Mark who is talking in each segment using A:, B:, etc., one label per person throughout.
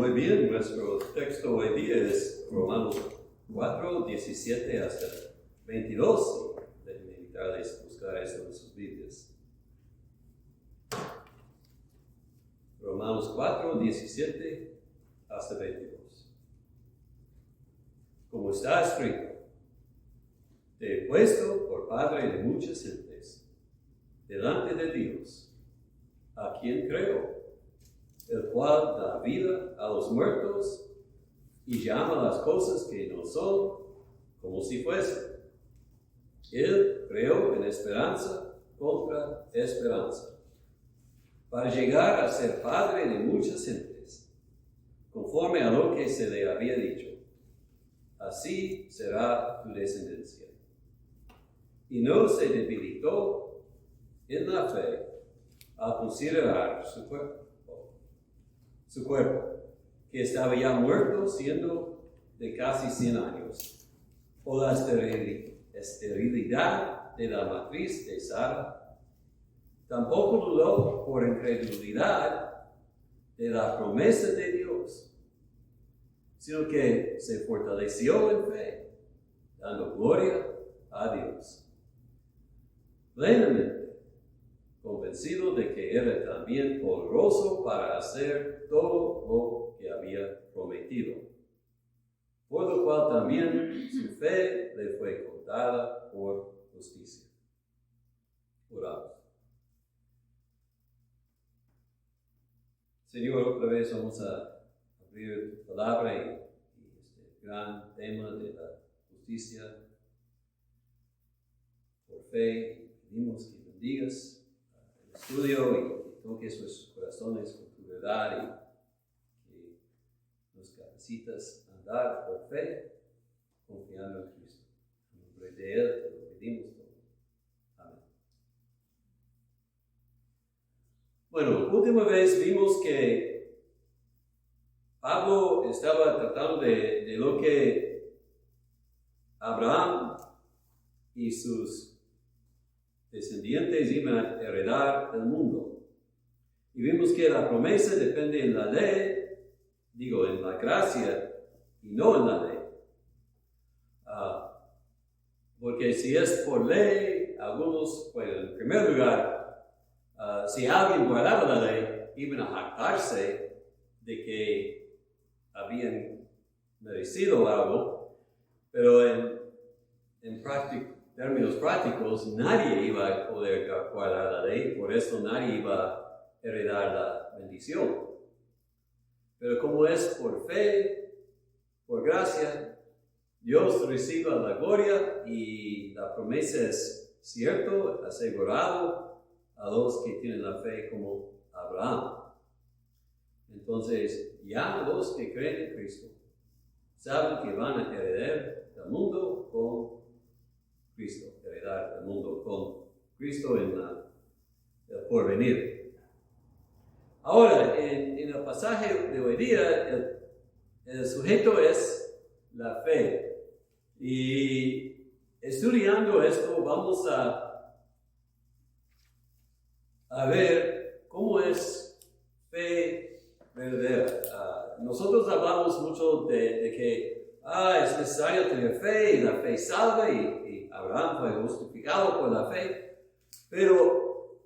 A: muy bien, nuestro texto hoy día es Romanos 4, 17 hasta 22. Déjenme invitarles a buscar eso en sus Biblias. Romanos 4, 17 hasta 22. Como está escrito, te he puesto por padre de muchas gentes, delante de Dios, a quien creo, el cual da vida a los muertos y llama las cosas que no son como si fuesen. Él creó en esperanza contra esperanza, para llegar a ser padre de muchas gentes, conforme a lo que se le había dicho. Así será tu descendencia. Y no se debilitó en la fe al considerar su cuerpo, que estaba ya muerto siendo de casi 100 años, o la esterilidad de la matriz de Sara. Tampoco dudó por incredulidad de la promesa de Dios, sino que se fortaleció en fe, dando gloria a Dios, plenamente convencido de que era también poderoso para hacer todo lo que había prometido, por lo cual también su fe le fue contada por justicia. Oramos. Señor, otra vez vamos a abrir tu palabra y este gran tema de la justicia. Por fe, pedimos que bendigas el estudio y toques nuestros corazones con tu verdad y que nos capacitas a andar por fe, confiando en Cristo. En nombre de Él te lo pedimos todo. Amén. Bueno, última vez vimos que Pablo estaba tratando de lo que Abraham y sus descendientes iban a heredar el mundo. Y vimos que la promesa depende en la ley, en la gracia, y no en la ley. Porque si es por ley, algunos, en primer lugar, si alguien guardaba la ley, iban a jactarse de que habían merecido algo, pero en términos prácticos, nadie iba a poder guardar la ley, por eso nadie iba a heredar la bendición. Pero como es por fe, por gracia, Dios recibe la gloria y la promesa es cierto, asegurado a los que tienen la fe como Abraham. Entonces, ya los que creen en Cristo saben que van a heredar el mundo con Cristo, heredar el mundo con Cristo en el porvenir. Ahora, en el pasaje de hoy día, el sujeto es la fe. Y estudiando esto, vamos a ver cómo es fe verdadera. Nosotros hablamos mucho de que es necesario tener fe y la fe salva y Abraham fue justificado por la fe, pero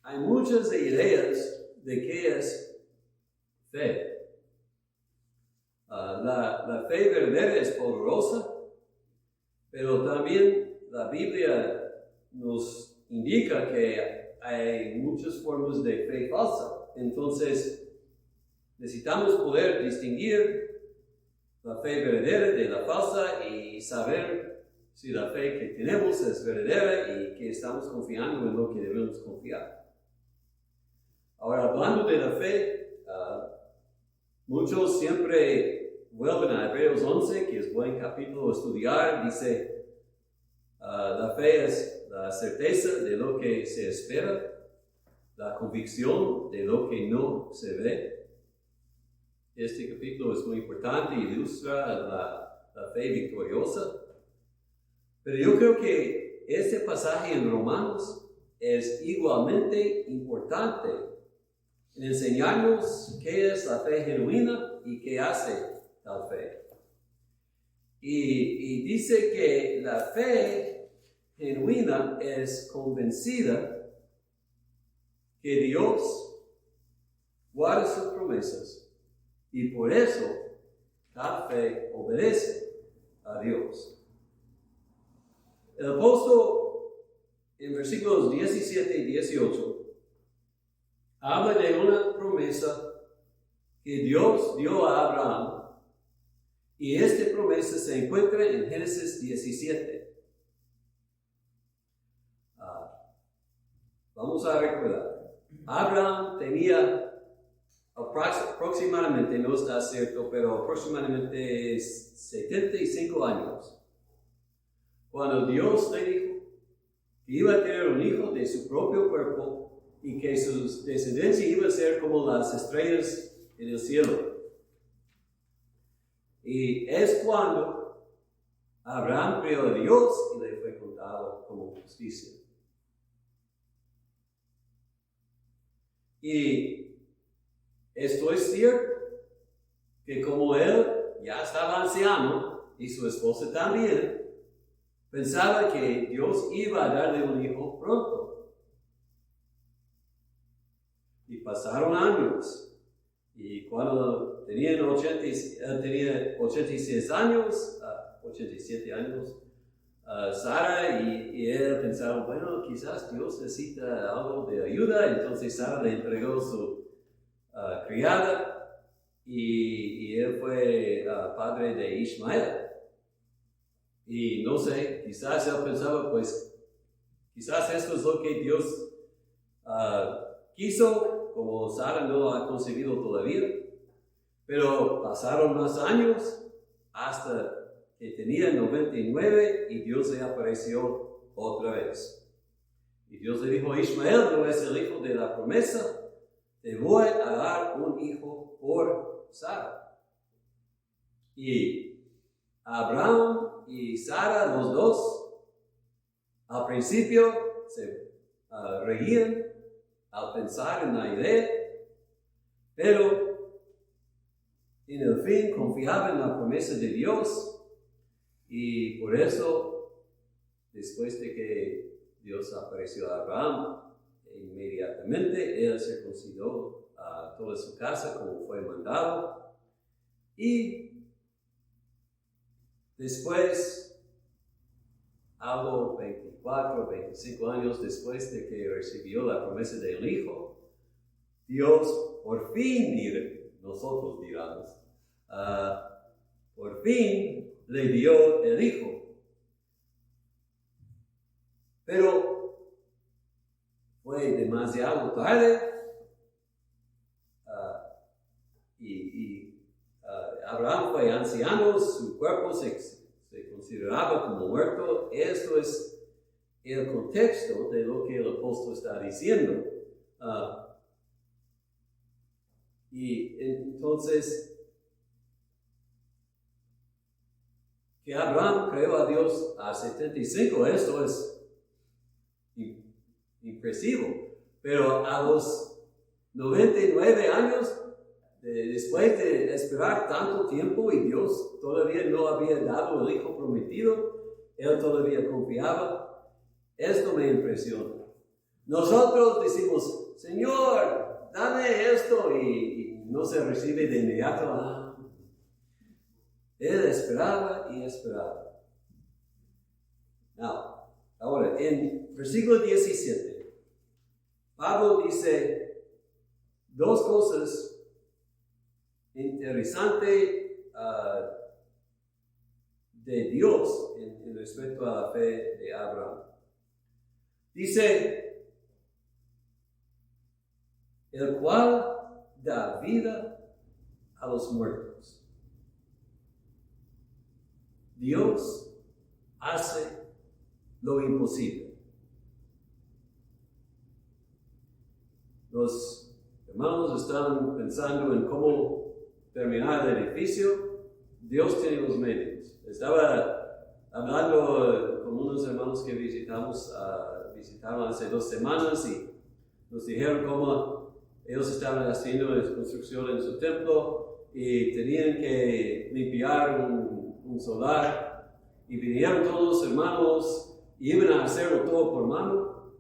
A: hay muchas ideas de qué es fe. La fe verdadera es poderosa, pero también la Biblia nos indica que hay muchas formas de fe falsa. Entonces, necesitamos poder distinguir la fe verdadera de la falsa y saber si la fe que tenemos es verdadera y que estamos confiando en lo que debemos confiar. Ahora, hablando de la fe, muchos siempre vuelven a Hebreos 11, que es buen capítulo a estudiar. Dice, la fe es la certeza de lo que se espera, la convicción de lo que no se ve. Este capítulo es muy importante y ilustra la fe victoriosa. Pero yo creo que este pasaje en Romanos es igualmente importante en enseñarnos qué es la fe genuina y qué hace tal fe. Y dice que la fe genuina es convencida que Dios guarda sus promesas y por eso tal fe obedece a Dios. El apóstol en versículos 17 y 18 habla de una promesa que Dios dio a Abraham. Y esta promesa se encuentra en Génesis 17. Vamos a recordar. Abraham tenía aproximadamente, no está cierto, pero aproximadamente 75 años. Cuando Dios le dijo que iba a tener un hijo de su propio cuerpo y que su descendencia iba a ser como las estrellas en el cielo. Y es cuando Abraham creyó a Dios y le fue contado como justicia. Y esto es cierto, que como él ya estaba anciano y su esposa también, pensaba que Dios iba a darle un hijo pronto. Y pasaron años. Y cuando tenía 86 años, 87 años, Sara y él pensaron, bueno, quizás Dios necesita algo de ayuda. Entonces Sara le entregó su criada y él fue padre de Ismael. Y no sé, quizás él pensaba, pues, quizás esto es lo que Dios quiso, como Sara no lo ha conseguido todavía. Pero pasaron más años hasta que tenía 99 y Dios le apareció otra vez. Y Dios le dijo, Ismael no es el hijo de la promesa, te voy a dar un hijo por Sara. Y Abraham y Sara, los dos, al principio se reían al pensar en la idea, pero en el fin confiaban en la promesa de Dios y por eso, después de que Dios apareció a Abraham, inmediatamente él circuncidó a toda su casa como fue mandado y después, algo 24, 25 años después de que recibió la promesa del hijo, Dios por fin, nosotros diramos, por fin le dio el hijo. Pero fue demasiado tarde Abraham fue anciano, su cuerpo se consideraba como muerto. Esto es el contexto de lo que el apóstol está diciendo. Y entonces, que Abraham creyó a Dios a 75, esto es impresivo. Pero a los 99 años, después de esperar tanto tiempo y Dios todavía no había dado el hijo prometido, él todavía confiaba. Esto me impresiona. Nosotros decimos, Señor, dame esto y no se recibe de inmediato. Él esperaba y esperaba. Ahora, en versículo 17, Pablo dice dos cosas interesantes de Dios en respecto a la fe de Abraham. Dice, el cual da vida a los muertos. Dios hace lo imposible. Los hermanos están pensando en cómo terminar el edificio. Dios tiene los medios. Estaba hablando con unos hermanos que visitaron hace 2 semanas y nos dijeron cómo ellos estaban haciendo la construcción en su templo y tenían que limpiar un solar. Y vinieron todos los hermanos y iban a hacerlo todo por mano.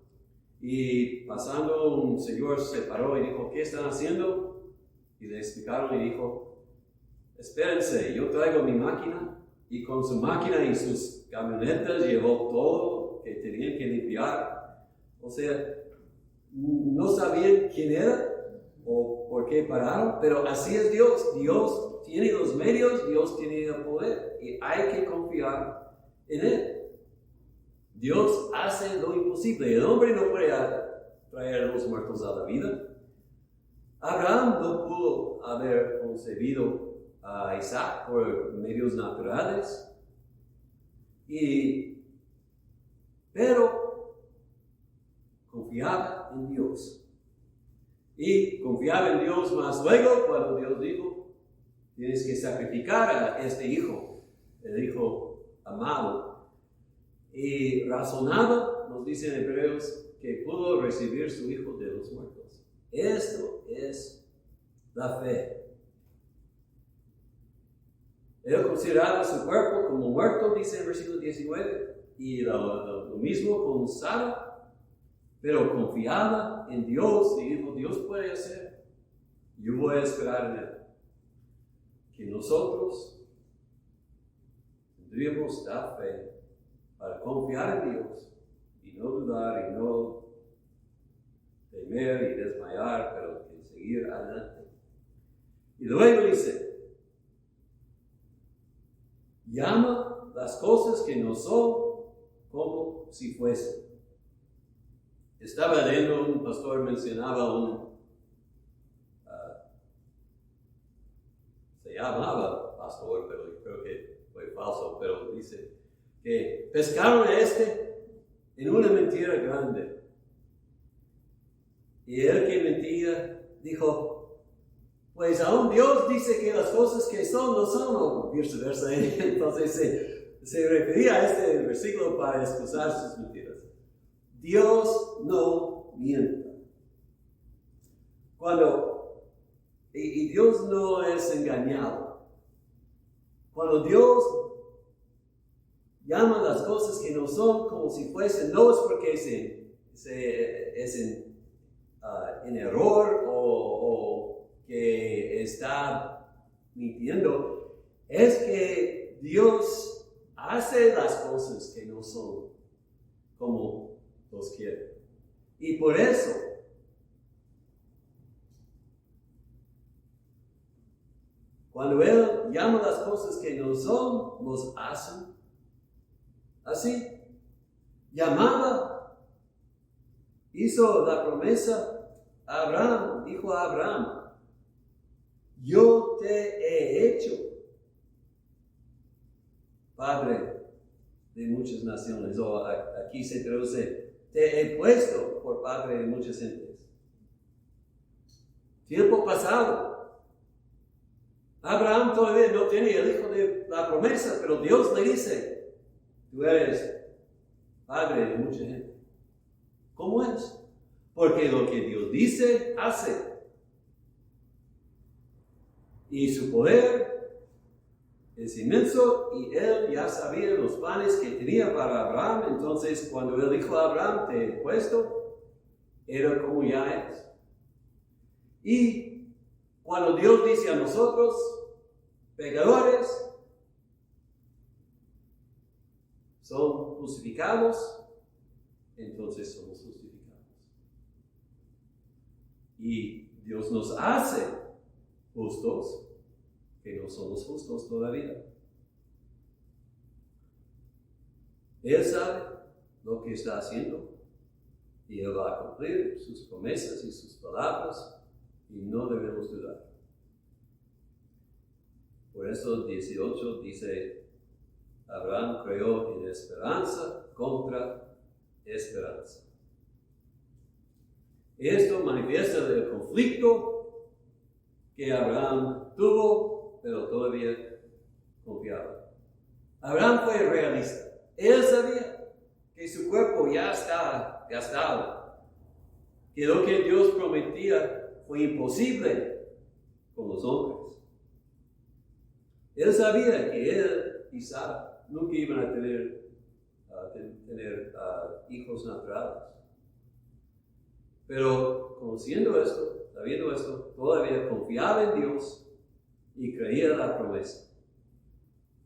A: Y pasando, un señor se paró y dijo, ¿qué están haciendo? Y le explicaron y dijo, espérense, yo traigo mi máquina. Y con su máquina y sus camionetas llevó todo que tenían que limpiar. O sea, no sabían quién era o por qué pararon, pero así es Dios. Dios tiene los medios, Dios tiene el poder y hay que confiar en Él. Dios hace lo imposible. El hombre no puede traer a los muertos a la vida. Abraham no pudo haber concebido a Isaac por medios naturales, pero confiaba en Dios. Y confiaba en Dios más luego cuando Dios dijo, tienes que sacrificar a este hijo, el hijo amado. Y razonaba, nos dicen Hebreos, que pudo recibir su hijo de los muertos. Esto es la fe. Él consideraba su cuerpo como muerto, dice el versículo 19, y lo mismo con Sara, pero confiaba en Dios y dijo, Dios puede hacer, yo voy a esperar en Él. Que nosotros tendríamos la fe para confiar en Dios y no dudar y no temer y desmayar, pero que seguir adelante. Y luego dice, llama las cosas que no son como si fuesen. Estaba leyendo, un pastor mencionaba se llamaba pastor, pero yo creo que fue falso, pero dice que pescaron a en una mentira grande. Y él que mentía dijo, pues aún Dios dice que las cosas que son no son, o viceversa. Entonces se refería a este versículo para excusar sus mentiras. Dios no miente. Y Dios no es engañado. Cuando Dios llama las cosas que no son como si fuesen, no es porque es en error o que está mintiendo, es que Dios hace las cosas que no son como los quiere. Y por eso, cuando Él llama las cosas que no son, los hace así. Llamaba, hizo la promesa a Abraham, dijo a Abraham, yo te he hecho padre de muchas naciones, o aquí se traduce, te he puesto por padre de muchas gentes. Tiempo pasado, Abraham todavía no tenía el hijo de la promesa, pero Dios le dice, tú eres padre de mucha gente. ¿Cómo es? Porque lo que Dios dice, hace. Y su poder es inmenso y Él ya sabía los planes que tenía para Abraham. Entonces, cuando Él dijo a Abraham, te he puesto, era como ya es. Y cuando Dios dice a nosotros, pecadores, son justificados, entonces somos justificados. Y Dios nos hace justos, que no somos justos todavía. Él sabe lo que está haciendo y Él va a cumplir sus promesas y sus palabras y no debemos dudar. Por eso 18 dice, Abraham creyó en esperanza contra esperanza. Esto manifiesta el conflicto que Abraham tuvo, pero todavía confiaba. Abraham fue realista. Él sabía que su cuerpo ya estaba gastado, que lo que Dios prometía fue imposible con los hombres. Él sabía que él y Sara nunca iban a tener hijos naturales. Pero conociendo esto, sabiendo esto, todavía confiaba en Dios y creía la promesa.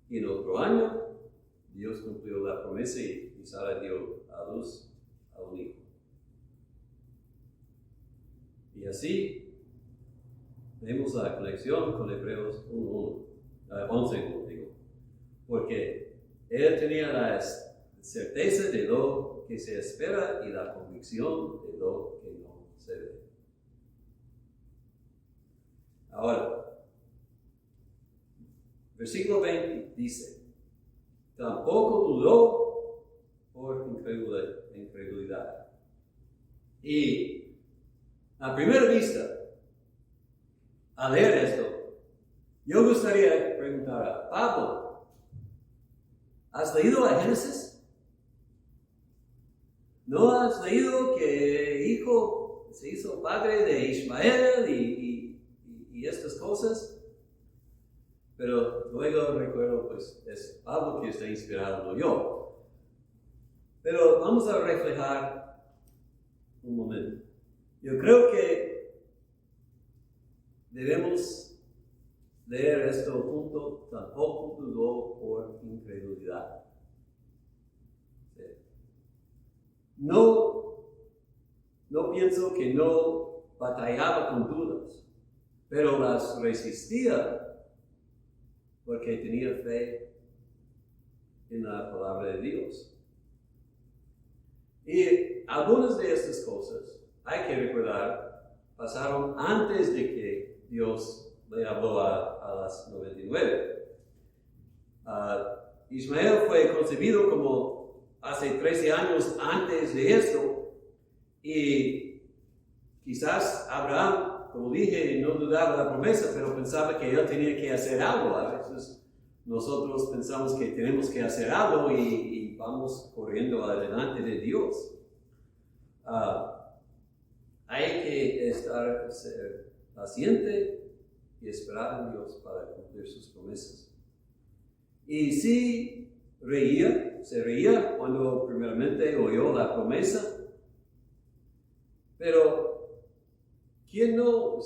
A: Y en otro año, Dios cumplió la promesa y Sara dio a luz a un hijo. Y así vemos la conexión con Hebreos 11, digo, porque él tenía la certeza de lo que se espera y la convicción de lo que no se ve. Ahora, versículo 20 dice, tampoco dudó por incredulidad. Y a primera vista, al leer esto, yo gustaría preguntar a Pablo, ¿has leído a Génesis? ¿No has leído que hijo se hizo padre de Ismael y estas cosas? Pero luego recuerdo, pues, es Pablo que está inspirado, no yo. Pero vamos a reflejar un momento. Yo creo que debemos leer esto junto, tampoco dudó por incredulidad. No pienso que no batallaba con dudas, pero las resistía porque tenía fe en la palabra de Dios. Y algunas de estas cosas, hay que recordar, pasaron antes de que Dios le habló a las 99. Ismael fue concebido como hace 13 años antes de esto, y quizás Abraham, como dije, no dudaba de la promesa, pero pensaba que él tenía que hacer algo. A veces nosotros pensamos que tenemos que hacer algo y vamos corriendo adelante de Dios. Hay que ser paciente y esperar en Dios para cumplir sus promesas. Y sí se reía cuando primeramente oyó la promesa, pero ¿quién no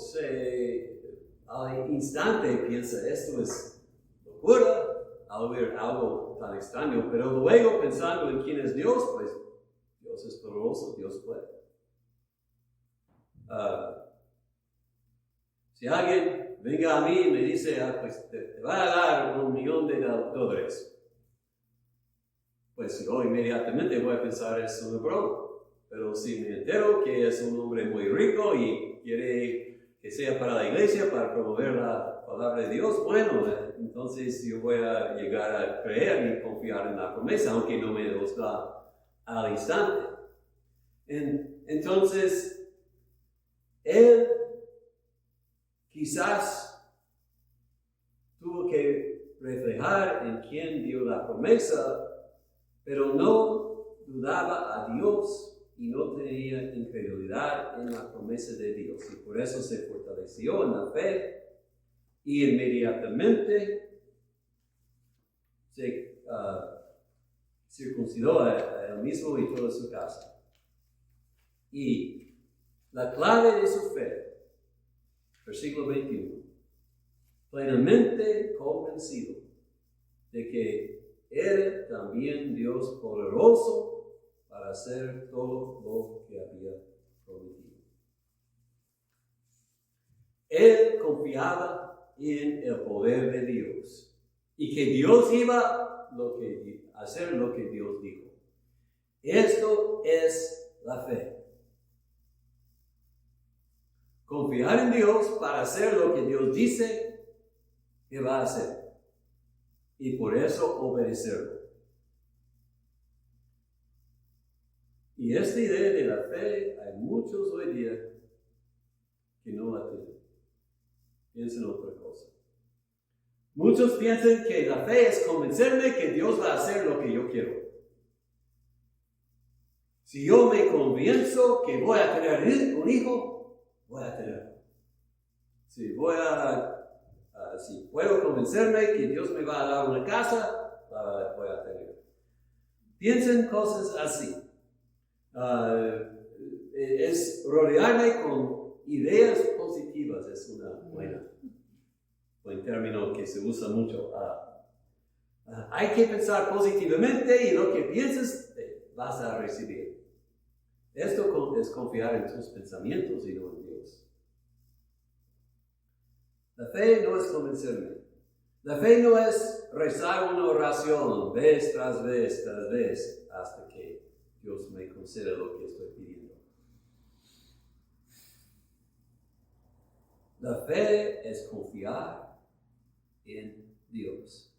A: al instante piensa esto es locura al ver algo tan extraño? Pero luego pensando en quién es Dios, pues Dios es poderoso, Dios puede. Si alguien venga a mí y me dice, pues te va a dar $1 millón, pues yo inmediatamente voy a pensar es una broma. Pero si me entero que es un hombre muy rico y quiere que sea para la iglesia, para promover la palabra de Dios, bueno, entonces yo voy a llegar a creer y confiar en la promesa, aunque no me los da al instante. Entonces, él quizás tuvo que reflejar en quién dio la promesa, pero no dudaba a Dios y no tenía incredulidad en la promesa de Dios. Y por eso se fortaleció en la fe y inmediatamente se circuncidó a él mismo y toda su casa. Y la clave de su fe, versículo 21, plenamente convencido de que era también Dios poderoso para hacer todo lo que había prometido. Él confiaba en el poder de Dios y que Dios iba a hacer lo que Dios dijo. Esto es la fe. Confiar en Dios para hacer lo que Dios dice que va a hacer. Y por eso obedecerlo. Y esta idea de la fe, hay muchos hoy día que no la tienen. Piensen otra cosa. Muchos piensan que la fe es convencerme que Dios va a hacer lo que yo quiero. Si yo me convenzo que voy a tener un hijo, voy a tenerlo. si puedo convencerme que Dios me va a dar una casa, la voy a tener. Piensen cosas así. Es rodearme con ideas positivas, es una buen término que se usa mucho. Hay que pensar positivamente y lo que pienses vas a recibir. Esto es confiar en tus pensamientos y no en Dios. La fe no es convencerme. La fe no es rezar una oración vez tras vez tras vez hasta que Dios me conceda lo que estoy pidiendo. La fe es confiar en Dios.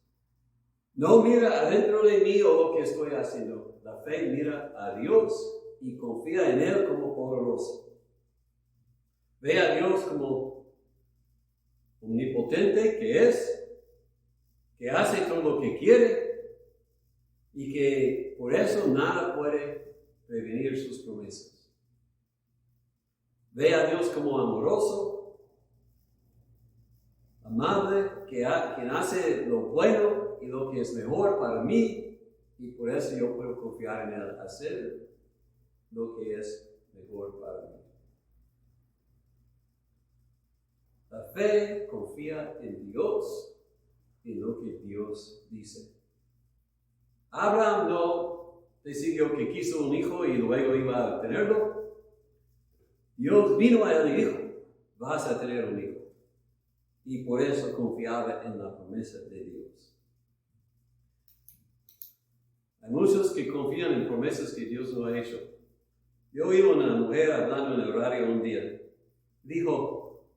A: No mira adentro de mí o lo que estoy haciendo. La fe mira a Dios y confía en Él como poderoso. Ve a Dios como omnipotente que hace todo lo que quiere y que por eso nada puede prevenir sus promesas. Ve a Dios como amoroso, amable, quien hace lo bueno y lo que es mejor para mí, y por eso yo puedo confiar en Él, hacer lo que es mejor para mí. La fe confía en Dios y en lo que Dios dice. Abraham no decidió que quiso un hijo y luego iba a tenerlo. Dios vino a él y dijo, vas a tener un hijo. Y por eso confiaba en la promesa de Dios. Hay muchos que confían en promesas que Dios no ha hecho. Yo oí una mujer hablando en el radio un día. Dijo,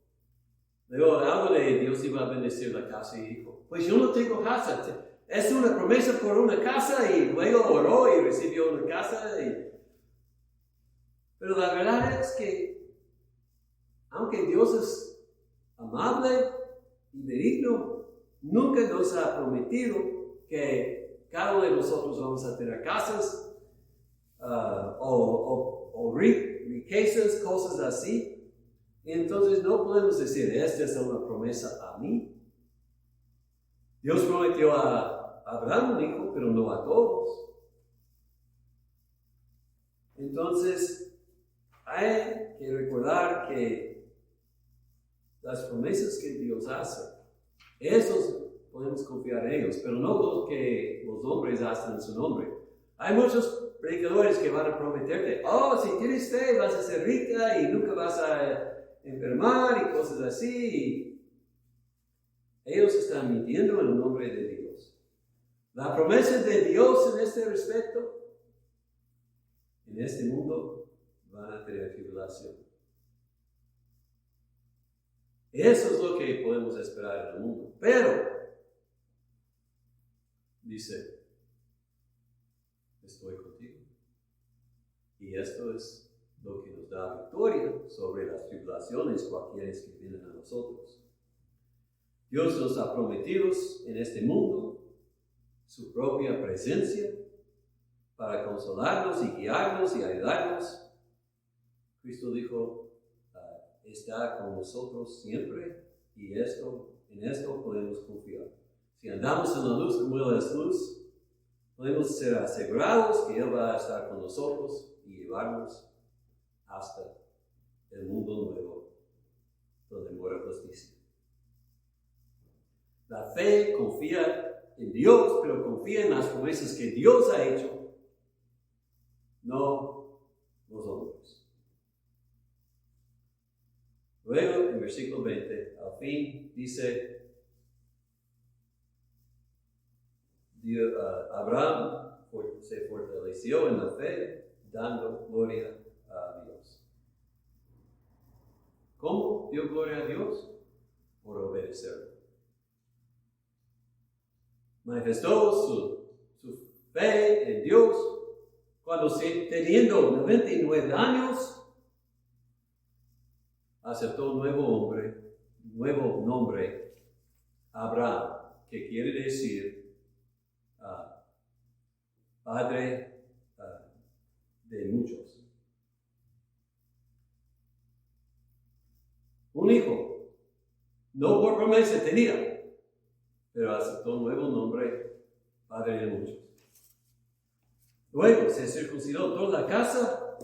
A: algo de Dios iba a bendecir la casa y dijo, pues yo no tengo casa. Es una promesa por una casa y luego oró y recibió una casa. Pero la verdad es que, aunque Dios es amable y benigno, nunca nos ha prometido que cada uno de nosotros vamos a tener casas o riquezas, cosas así. Y entonces no podemos decir, esta es una promesa a mí. Dios prometió a Abraham un hijo, pero no a todos. Entonces, hay que recordar que las promesas que Dios hace, esos podemos confiar en ellos, pero no lo que los hombres hacen en su nombre. Hay muchos predicadores que van a prometerte, si tienes fe vas a ser rica y nunca vas a enfermar y cosas así. Ellos están mintiendo en el nombre de Dios. La promesa de Dios en este respecto, en este mundo van a tener tribulación. Eso es lo que podemos esperar en el mundo. Pero, dice, estoy contigo. Y esto es lo que nos da victoria sobre las tribulaciones cualquiera que vienen a nosotros. Dios nos ha prometido en este mundo su propia presencia para consolarnos y guiarnos y ayudarnos. Cristo dijo, está con nosotros siempre y en esto podemos confiar. Si andamos en la luz como Él es luz, podemos ser asegurados que Él va a estar con nosotros y llevarnos hasta el mundo nuevo donde mora justicia. La fe confía en Dios, pero confía en las promesas que Dios ha hecho, no los hombres. Luego, en versículo 20, al fin dice, Abraham se fortaleció en la fe, dando gloria a Dios. ¿Cómo dio gloria a Dios? Por obedecerlo. Manifestó su fe en Dios cuando teniendo 99 años aceptó un nuevo nombre, Abraham, que quiere decir padre de muchos. Un hijo No por promesa tenía, pero aceptó un nuevo nombre, Padre de muchos. Luego se circuncidó toda la casa,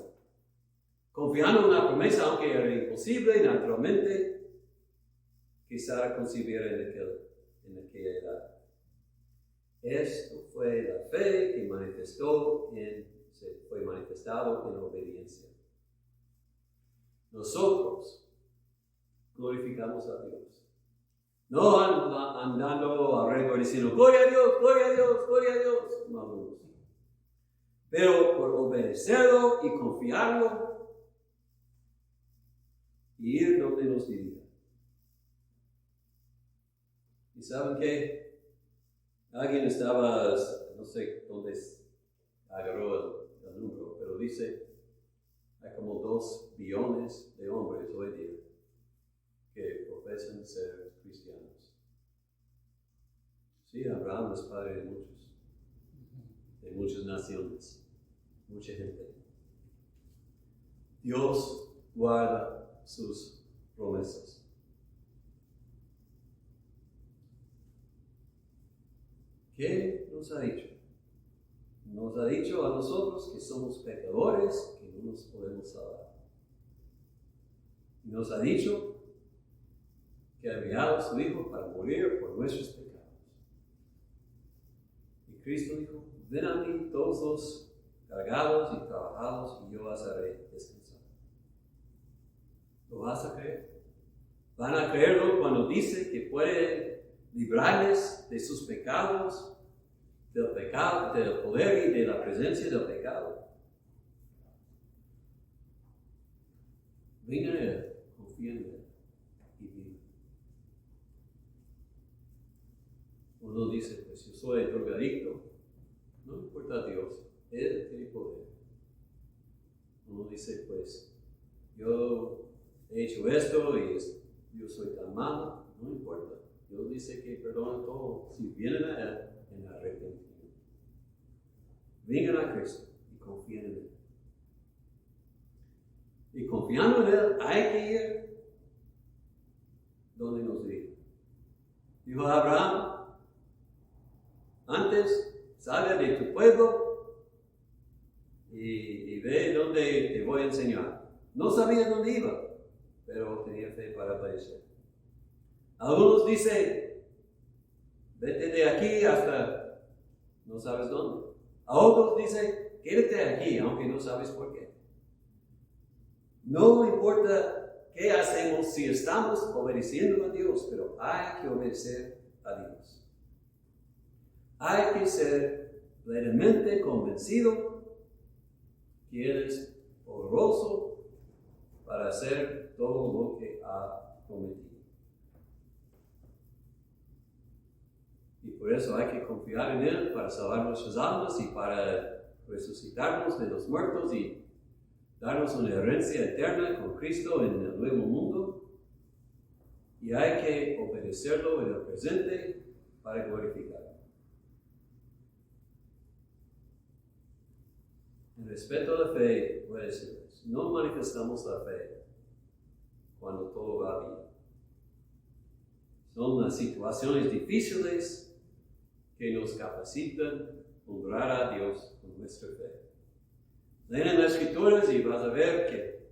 A: confiando en la promesa, aunque era imposible, naturalmente, que Sara concibiera en aquella edad. Esto fue la fe que fue manifestado en obediencia. Nosotros glorificamos a Dios. No andando alrededor diciendo, gloria a Dios, gloria a Dios, gloria a Dios. No. Pero por obedecerlo y confiarlo y ir donde nos dirija. ¿Y saben qué? Alguien estaba, no sé dónde agarró el número, pero dice, hay como 2 billones de hombres hoy día que profesan ser cristianos. Sí, Abraham es padre de muchas naciones, mucha gente. Dios guarda sus promesas. ¿Qué nos ha dicho? Nos ha dicho a nosotros que somos pecadores, que no nos podemos salvar. Nos ha dicho que ha enviado a su Hijo para morir por nuestros pecados. Y Cristo dijo, ven a mí todos los cargados y trabajados y yo os haré descansar. ¿Lo vas a creer? ¿Van a creerlo cuando dice que puede librarles de sus pecados, del poder y de la presencia del pecado? Vengan a Él, confíen en Él y vivan. Uno dice, pues yo soy drogadicto, no importa a Dios, Él tiene poder. Uno dice, pues yo he hecho esto y yo soy tan malo, no importa. Dios dice que perdona todo si vienen a Él en arrepentimiento. Vengan a Cristo y confíen en Él. Y confiando en Él hay que ir donde nos diga. Dijo Abraham, antes sale de tu pueblo y ve dónde te voy a enseñar. No sabía dónde iba, pero tenía fe para obedecer. Algunos dicen, vete de aquí hasta no sabes dónde. A otros dicen, quédate aquí, aunque no sabes por qué. No importa qué hacemos si estamos obedeciendo a Dios, pero hay que obedecer a Dios. Hay que ser plenamente convencido que Él es poderoso para hacer todo lo que ha prometido. Y por eso hay que confiar en Él para salvar nuestras almas y para resucitarnos de los muertos y darnos una herencia eterna con Cristo en el nuevo mundo. Y hay que obedecerlo en el presente para glorificarlo. En respeto a la fe, voy a decirles, no manifestamos la fe cuando todo va bien. Son las situaciones difíciles que nos capacitan a honrar a Dios con nuestra fe. Leen en las Escrituras y vas a ver que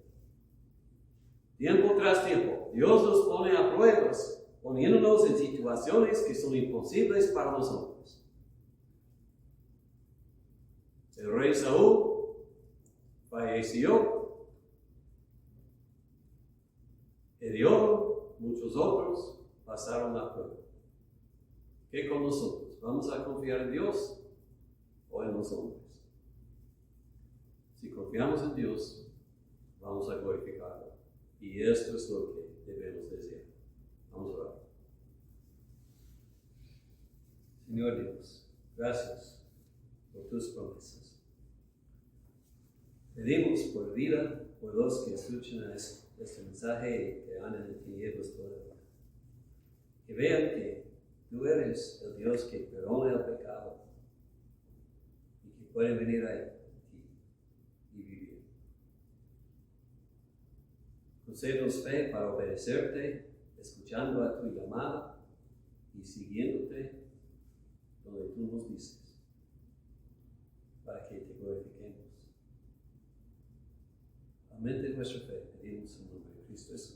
A: tiempo tras tiempo Dios nos pone a pruebas, poniéndonos en situaciones que son imposibles para los hombres. El rey Saúl falleció, Edom, muchos otros pasaron la prueba. ¿Qué con nosotros? ¿Vamos a confiar en Dios o en los hombres? Si confiamos en Dios, vamos a glorificarlo. Y esto es lo que debemos desear. Vamos a orar. Señor Dios, gracias por tus promesas. Pedimos por vida, por los que escuchan este mensaje y que andan en tinieblas todavía. Que vean que tú eres el Dios que perdona el pecado y que pueden venir a ti y vivir. Concédenos fe para obedecerte, escuchando a tu llamada y siguiéndote donde tú nos dices, para que te glorifiquemos. Aumente nuestra fe, pedimos en nombre de Cristo Jesús.